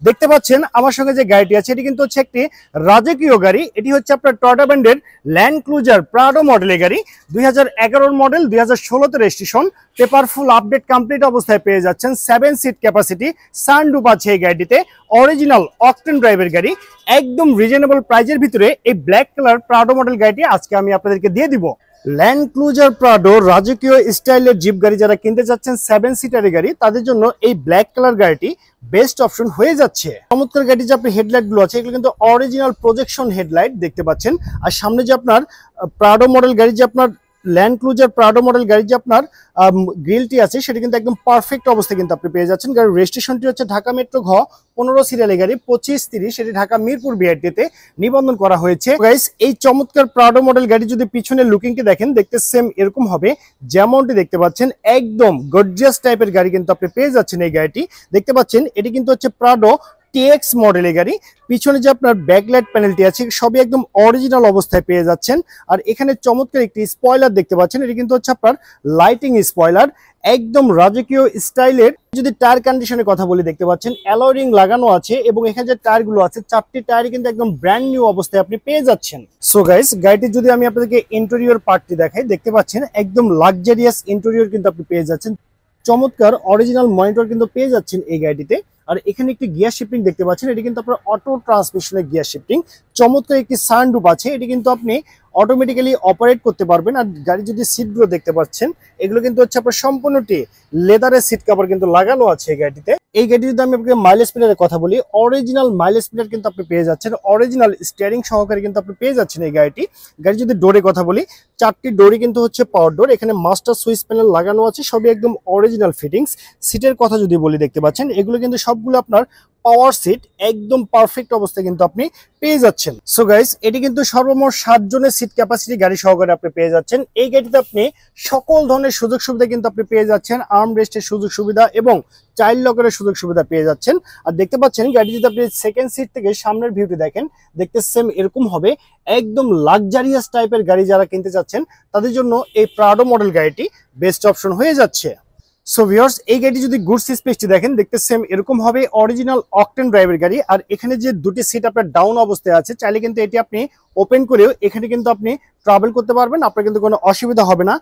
দেখতে পাচ্ছেন আমার সঙ্গে যে গাড়িটি আছে এটি কিন্তু হচ্ছে একটি রাজকীয় গাড়ি। এটি হচ্ছে আপনার টয়োটা ব্র্যান্ডের ল্যান্ড ক্রুজার প্রাডো মডেলের গাড়ি, 2011 model, 2016 registration, paper full update complete অবস্থায় পেয়ে যাচ্ছেন। 7 সিট ক্যাপাসিটি, সানরুফ আছে এই গাড়িটিতে, অরিজিনাল অকটেন ড্রাইভের গাড়ি, একদম রিজনেবল প্রাইজের ভিতরে এই ব্ল্যাক কালার প্রাডো মডেল গাড়িটি আজকে আমি আপনাদেরকে দিয়ে দিব। ল্যান্ড ক্রুজার প্রাডো রাজকীয় স্টাইলের জিপ গাড়ি যারা কিনতে চাচ্ছেন 7 সিটারের গাড়ি, তাদের জন্য এই ব্ল্যাক কালার গাড়িটি বেস্ট অপশন হয়ে যাচ্ছে। চমৎকার গাড়ি যে আপনার হেডলাইট গুলো আছে এগুলো কিন্তু অরিজিনাল প্রজেকশন হেডলাইট দেখতে পাচ্ছেন। আর সামনে যে আপনার প্রাডো মডেল গাড়ি যে আপনার ল্যান্ড ক্রুজার প্রাডো মডেল গাড়ি যে আপনার গ্রিলটি আছে সেটা কিন্তু একদম পারফেক্ট অবস্থায় কিন্তু আপনি পেয়ে যাচ্ছেন। গাড়ির রেজিস্ট্রেশনটি হচ্ছে ঢাকা মেট্রো ঘ 15 সিরিয়ালের গাড়ি 2530, সেটি ঢাকা মিরপুর বিআরটিতে নিবন্ধন করা হয়েছে। গাইস এই চমৎকার প্রাডো মডেল গাড়ি যদি পিছনে লুকিংটি দেখেন দেখতে সেম এরকম হবে যেমনটি দেখতে পাচ্ছেন, একদম গর্জিয়াস টাইপের গাড়ি কিন্তু আপনি পেয়ে যাচ্ছেন। এই গাড়িটি দেখতে পাচ্ছেন এটি কিন্তু হচ্ছে প্রাডো টিএক্স মডেলের গাড়ি। পিছনে যে আপনার ব্যাকলাইট প্যানেলটি আছে সবই একদম অরিজিনাল অবস্থায় পেয়ে যাচ্ছেন। আর এখানে চমৎকার একটি স্পয়লার দেখতে পাচ্ছেন, এটি কিন্তু হচ্ছে আপনার লাইটিং স্পয়লার, একদম রাজকীয় স্টাইলের। যদি টায়ার কন্ডিশনের কথা বলি দেখতে পাচ্ছেন অ্যালয় রিং লাগানো আছে এবং এখানে যে টায়ার গুলো আছে 4টি টায়ারই কিন্তু একদম ব্র্যান্ড নিউ অবস্থায় আপনি পেয়ে যাচ্ছেন। সো গাইস গাড়িটির যদি আমি আপনাদেরকে ইন্টেরিয়র পার্টটি দেখাই দেখতে পাচ্ছেন একদম লাক্সারিয়াস ইন্টেরিয়র কিন্তু আপনি পেয়ে যাচ্ছেন। চমৎকার অরিজিনাল মনিটর কিন্তু পেয়ে যাচ্ছেন এই গাড়িটিতে। আর এখানে একটি গিয়ার শিফটিং দেখতে পাচ্ছেন, এটি কিন্তু আপনার অটো ট্রান্সমিশনের গিয়ার শিফটিং। চমৎকার একটি সানরুফ আছে, এটি কিন্তু আপনি অটোমেটিক্যালি অপারেট করতে পারবেন। আর গাড়ি যদি সিটগুলো দেখতে পাচ্ছেন এগুলো কিন্তু হচ্ছে আপনার সম্পূর্ণটি লেদারের সিট কভার কিন্তু লাগানো আছে এই গাড়িতে। এই গাড়ি যদি আমি আপনাকে মাইলেজ মিটারের কথা বলি, অরিজিনাল মাইলেজ মিটার কিন্তু আপনি পেয়ে যাচ্ছেন, অরিজিনাল স্টিয়ারিং সহকারে কিন্তু আপনি পেয়ে যাচ্ছেন এই গাড়িটি। গাড়ি যদি ডোরের কথা বলি 4টি ডোরই কিন্তু হচ্ছে পাওয়ার ডোর, এখানে মাস্টার সুইচ প্যানেল লাগানো আছে, সবই একদম অরিজিনাল ফিটিংস। সিটের কথা যদি বলি দেখতে পাচ্ছেন এগুলো কিন্তু সবগুলো আপনার পাওয়ার সিট, একদম পারফেক্ট অবস্থায় কিন্তু আপনি পেয়ে যাচ্ছেন। সো গাইস এটি কিন্তু সর্বমোট 7 জনের সিট ক্যাপাসিটি গাড়ি সহকারে আপনি পেয়ে যাচ্ছেন। এই গাড়িতে আপনি সকল ধরনের সুযোগ সুবিধা কিন্তু আপনি পেয়ে যাচ্ছেন, আর্ম রেস্টের সুযোগ সুবিধা এবং চাইল্ড লকারের সুযোগ সুবিধা পেয়ে যাচ্ছেন। আর দেখতে পাচ্ছেন গাড়ি যদি আপনি সেকেন্ড সিট থেকে সামনের ভিউটি দেখেন দেখতে সেম এরকম হবে, একদম লাক্সারিয়াস টাইপের গাড়ি যারা কিনতে চাচ্ছেন তাদের জন্য এই প্রাডো মডেল গাড়িটি বেস্ট অপশন হয়ে যাচ্ছে। সো ভিউয়ার্স এই গাড়ি যদি গুডস স্পেসটি দেখেন দেখতে সেম এরকম হবে, অরিজিনাল অকটেন ড্রাইভের গাড়ি। আর এখানে যে দুটি সিট আপনার ডাউন অবস্থায় আছে চাইলে কিন্তু এটি আপনি ওপেন করেও এখানে কিন্তু আপনি ট্রাভেল করতে পারবেন, আপনার কিন্তু কোনো অসুবিধা হবে না।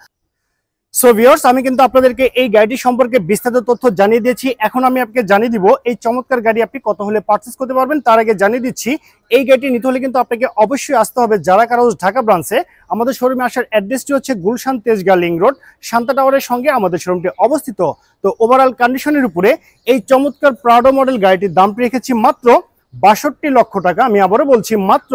সো ভিউয়ার্স আমি কিন্তু আপনাদেরকে এই গাড়িটি সম্পর্কে বিস্তারিত তথ্য জানিয়ে দিয়েছি। এখন আমি আপনাকে জানিয়ে দিব এই চমৎকার গাড়ি আপনি কত হলে পারচেস করতে পারবেন। তার আগে জানিয়ে দিচ্ছি এই গাড়িটি নিতে হলে কিন্তু আপনাকে অবশ্যই আসতে হবে যারা কারোজ ঢাকা ব্রাঞ্চে। আমাদের শোরুমে আসার অ্যাড্রেসটি হচ্ছে গুলশান তেজগাঁ লিং রোড, শান্তা টাওয়ারের সঙ্গে আমাদের শোরুমটি অবস্থিত। তো ওভারঅল কন্ডিশনের উপরে এই চমৎকার প্রাডো মডেল গাড়িটির দামটি রেখেছি মাত্র 62 লক্ষ টাকা। আমি আবারও বলছি মাত্র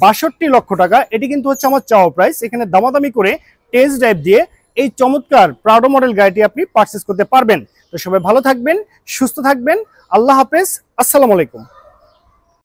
62 লক্ষ টাকা। এটি কিন্তু হচ্ছে আমার চাওয়া প্রাইস। এখানে দামাদামি করে টেস্ট ড্রাইভ দিয়ে এই চমৎকার প্রাডো মডেল গাড়িটি আপনি পারচেস করতে পারবেন। তো সবাই ভালো থাকবেন, সুস্থ থাকবেন, আল্লাহ হাফেজ, আসসালামু আলাইকুম।